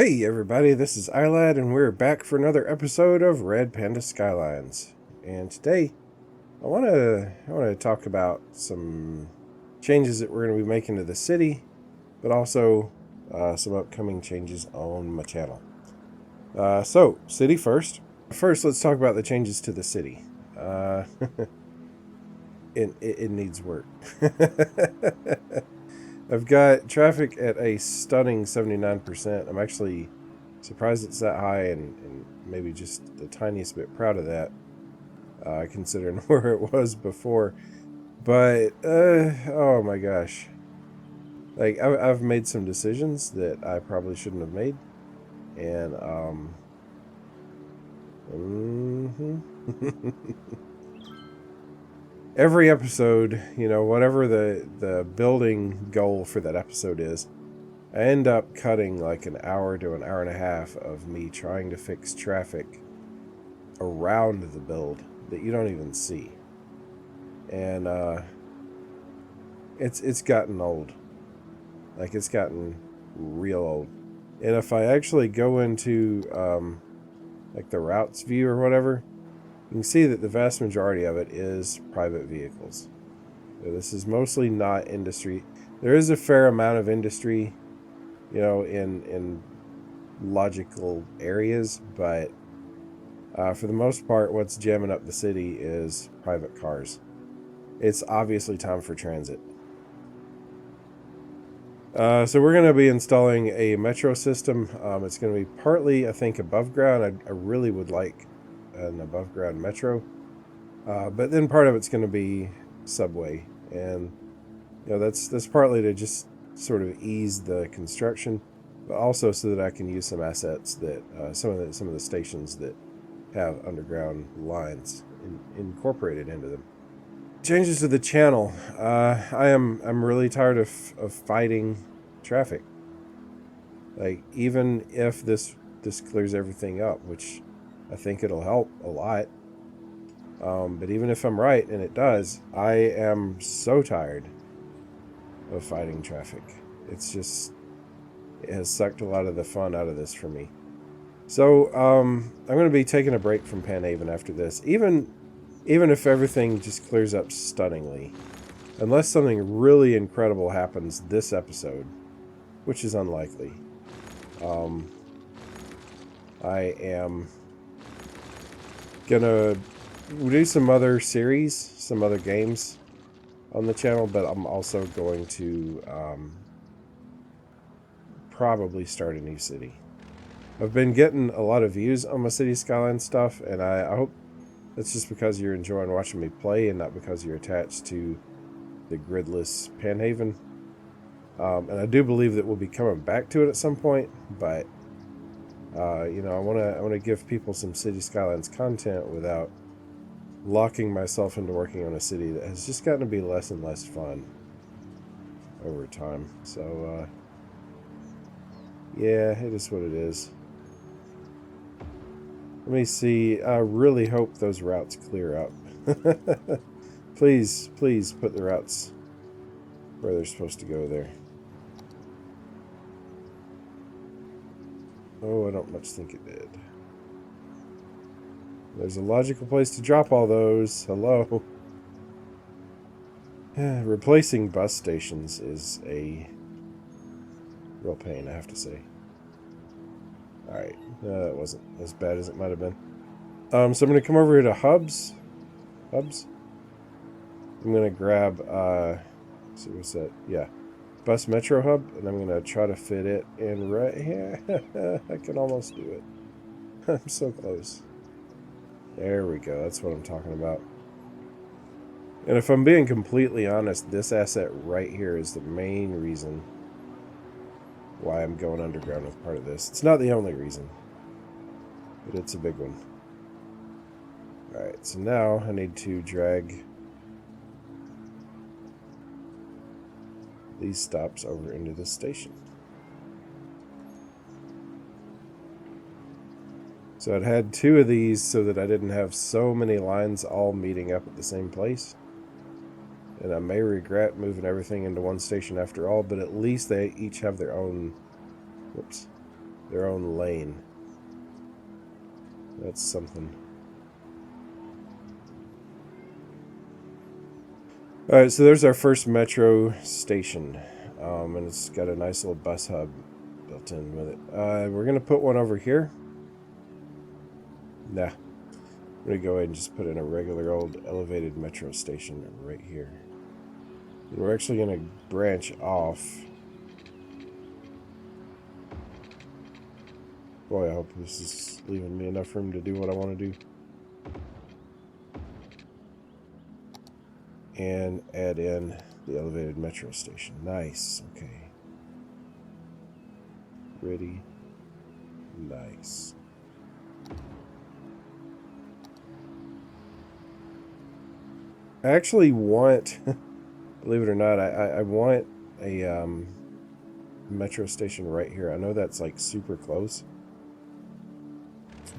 Hey everybody, this is iLad and we're back for another episode of Red Panda Skylines. And today I want to talk about some changes that we're going to be making to the city, but also some upcoming changes on my channel. So, city first. First, let's talk about the changes to the city. It needs work. I've got traffic at a stunning 79%. I'm actually surprised it's that high and maybe just the tiniest bit proud of that, considering where it was before. But, oh my gosh. Like, I've made some decisions that I probably shouldn't have made. And, every episode, whatever the building goal for that episode is, I end up cutting like an hour to an hour and a half of me trying to fix traffic around the build that you don't even see. And it's gotten old. Like, it's gotten real old. And if I actually go into like the routes view or whatever, you can see that the vast majority of it is private vehicles. So this is mostly not industry. There is a fair amount of industry, in logical areas, but for the most part, what's jamming up the city is private cars. It's obviously time for transit. So we're going to be installing a metro system. It's going to be partly, I think, above ground. I really would like an above ground metro, but then part of it's going to be subway, and that's partly to just sort of ease the construction, but also so that I can use some assets that some of the stations that have underground lines incorporated into them. Changes to the channel. I'm really tired of fighting traffic. Like, even if this clears everything up, which I think it'll help a lot. But even if I'm right, and it does, I am so tired of fighting traffic. It has sucked a lot of the fun out of this for me. So I'm going to be taking a break from Panhaven after this, even if everything just clears up stunningly, unless something really incredible happens this episode, which is unlikely. I am gonna do some other series, some other games on the channel, but I'm also going to probably start a new city. I've been getting a lot of views on my City Skyline stuff, and I hope that's just because you're enjoying watching me play and not because you're attached to the gridless Panhaven. And I do believe that we'll be coming back to it at some point, but I want to give people some City Skylines content without locking myself into working on a city that has just gotten to be less and less fun over time. So, yeah, it is what it is. Let me see. I really hope those routes clear up. Please put the routes where they're supposed to go there. Oh, I don't much think it did. There's a logical place to drop all those. Hello. Replacing bus stations is a real pain, I have to say. Alright, that wasn't as bad as it might have been. So I'm going to come over here to Hubs. I'm going to grab, let's see, what's that? Yeah, Bus Metro Hub, and I'm going to try to fit it in right here. I can almost do it. I'm so close. There we go. That's what I'm talking about. And if I'm being completely honest, this asset right here is the main reason why I'm going underground with part of this. It's not the only reason, but it's a big one. Alright, so now I need to drag these stops over into the station. So I'd had two of these so that I didn't have so many lines all meeting up at the same place. And I may regret moving everything into one station after all, but at least they each have their own their own lane. That's something. Alright, so there's our first metro station. And it's got a nice little bus hub built in with it. We're going to put one over here. Nah. I'm going to go ahead and just put in a regular old elevated metro station right here. And we're actually going to branch off. Boy, I hope this is leaving me enough room to do what I want to do. And add in the elevated metro station. Nice. Okay. Ready. Nice. I actually want, believe it or not, I want a metro station right here. I know that's like super close,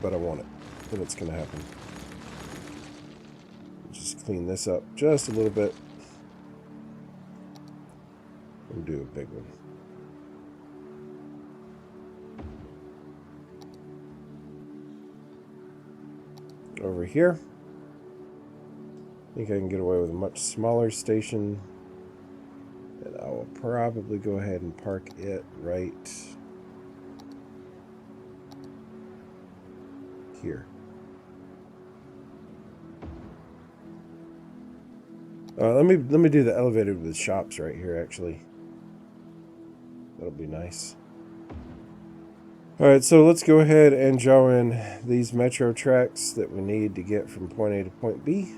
but I want it, and it's going to happen. Just clean this up just a little bit. And do a big one. Over here, I think I can get away with a much smaller station. And I will probably go ahead and park it right here. Let me do the elevated with shops right here, actually. That'll be nice. Alright, so let's go ahead and draw in these metro tracks that we need to get from point A to point B.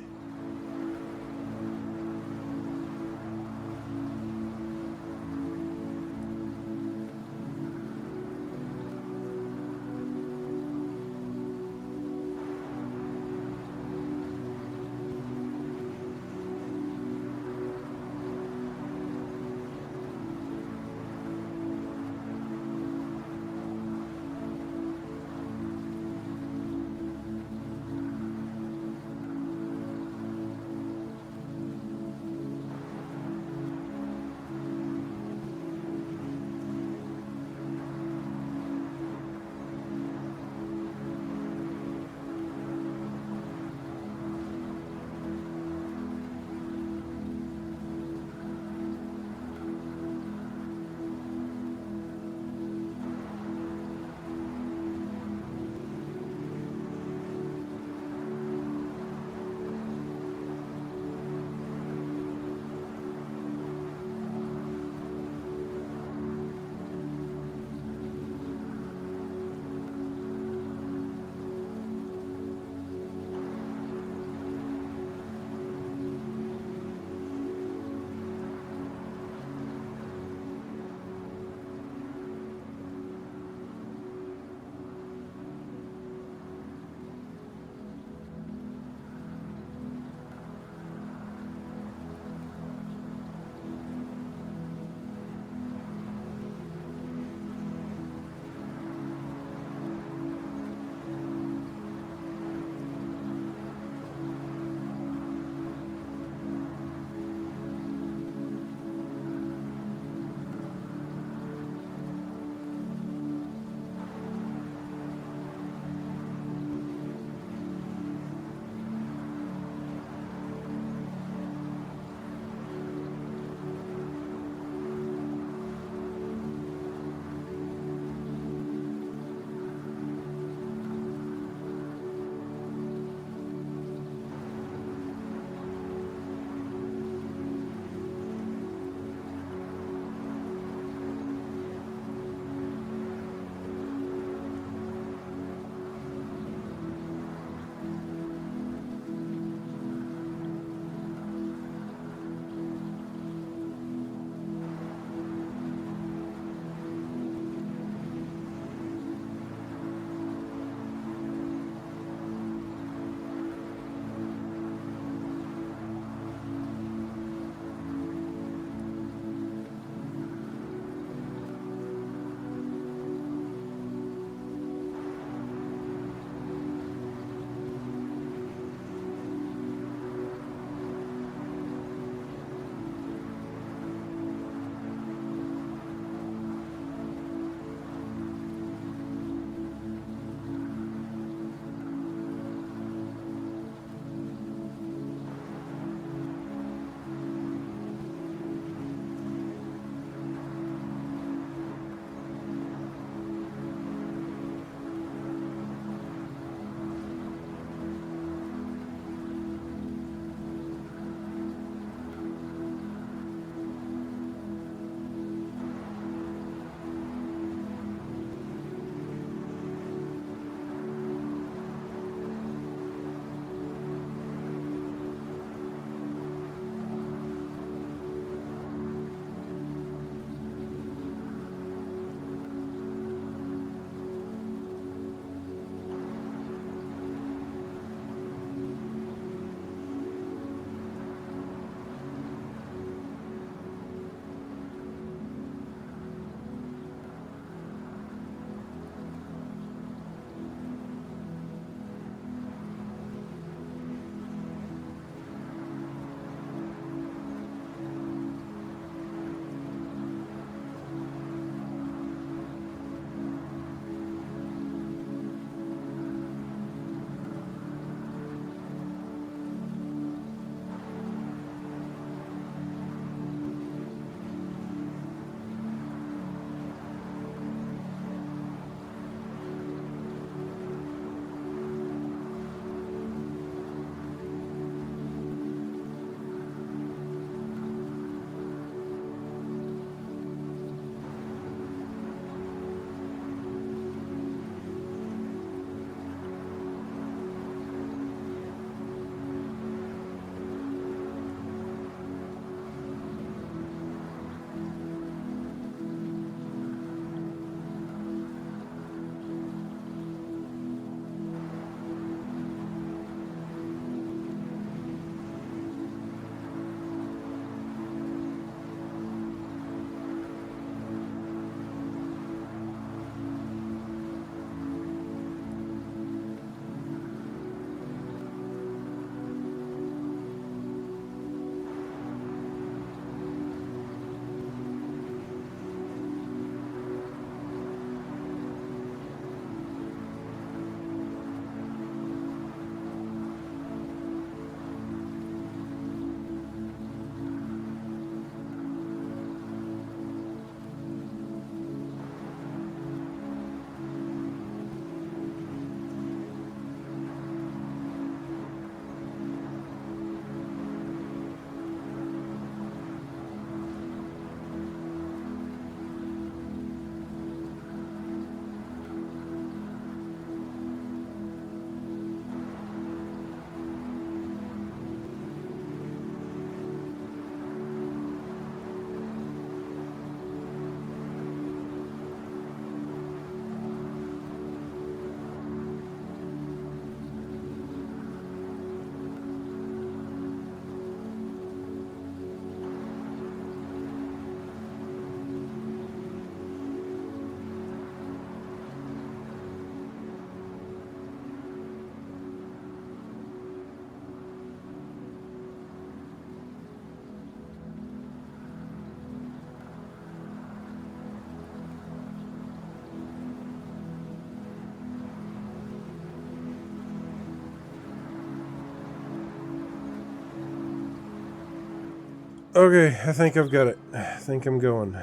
Okay, I think I've got it. I think I'm going.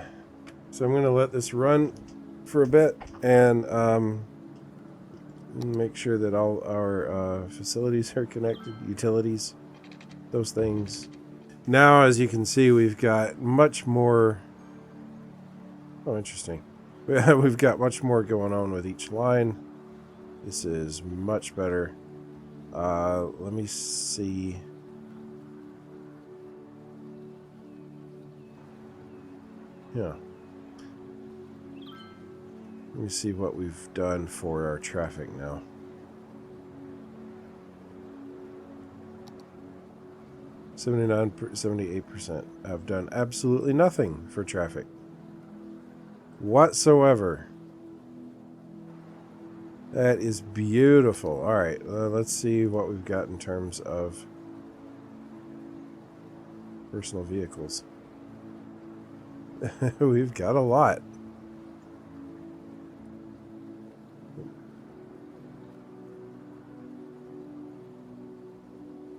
So I'm going to let this run for a bit and make sure that all our facilities are connected, utilities, those things. Now, as you can see, we've got much more. Oh, interesting. We've got much more going on with each line. This is much better. Let me see. Yeah. Let me see what we've done for our traffic now. $79, 78%. I've done absolutely nothing for traffic whatsoever. That is beautiful. All right, let's see what we've got in terms of personal vehicles. We've got a lot.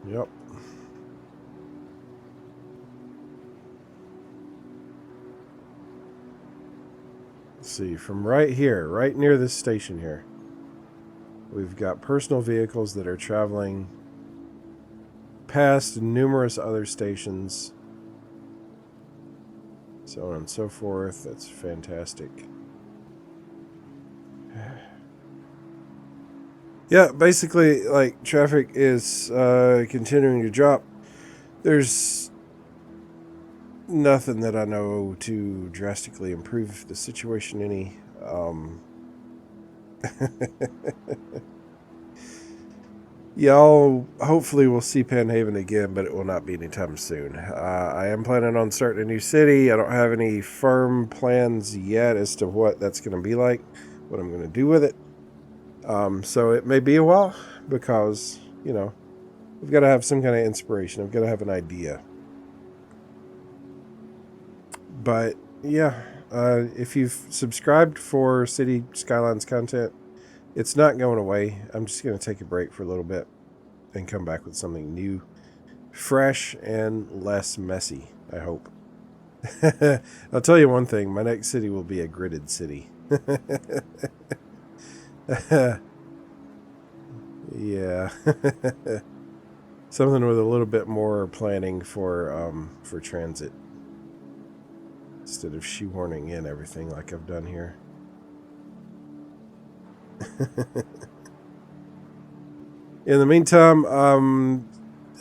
Yep. Let's see, from right here, right near this station here, we've got personal vehicles that are traveling past numerous other stations, so on and so forth. That's fantastic. Yeah, basically, like, traffic is continuing to drop. There's nothing that I know to drastically improve the situation any. Y'all hopefully will see Penhaven again, but it will not be anytime soon. I am planning on starting a new city. I don't have any firm plans yet as to what that's going to be like, what I'm going to do with it. So it may be a while because, you know, we've got to have some kind of inspiration. I've got to have an idea. But yeah, if you've subscribed for City Skylines content, it's not going away. I'm just going to take a break for a little bit and come back with something new, fresh, and less messy, I hope. I'll tell you one thing, my next city will be a gridded city. Yeah. Something with a little bit more planning for transit, instead of shoehorning in everything like I've done here. In the meantime,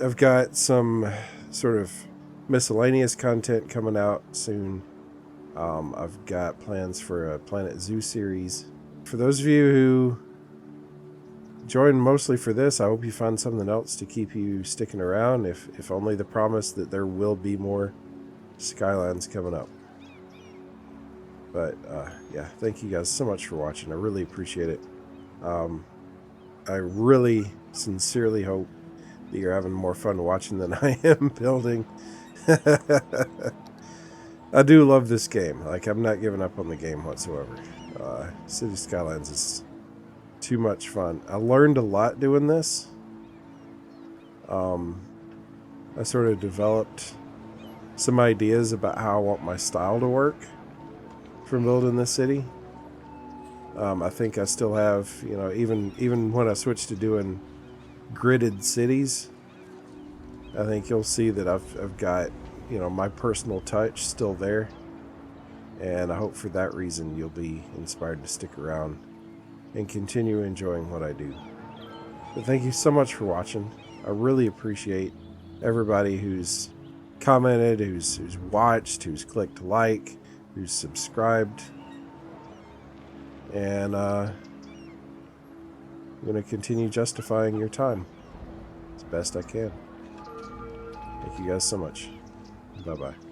I've got some sort of miscellaneous content coming out soon. I've got plans for a Planet Zoo series. For those of you who joined mostly for this, I hope you find something else to keep you sticking around, if only the promise that there will be more Skylines coming up. But yeah, thank you guys so much for watching. I really appreciate it. I really sincerely hope that you're having more fun watching than I am building. I do love this game. Like, I'm not giving up on the game whatsoever. City Skylines is too much fun. I learned a lot doing this. I sort of developed some ideas about how I want my style to work from building this city. I think I still have, you know, even when I switch to doing gridded cities, I think you'll see that I've got, you know, my personal touch still there. And I hope for that reason you'll be inspired to stick around and continue enjoying what I do. But thank you so much for watching. I really appreciate everybody who's commented, who's watched, who's clicked like, who's subscribed. And I'm going to continue justifying your time as best I can. Thank you guys so much. Bye-bye.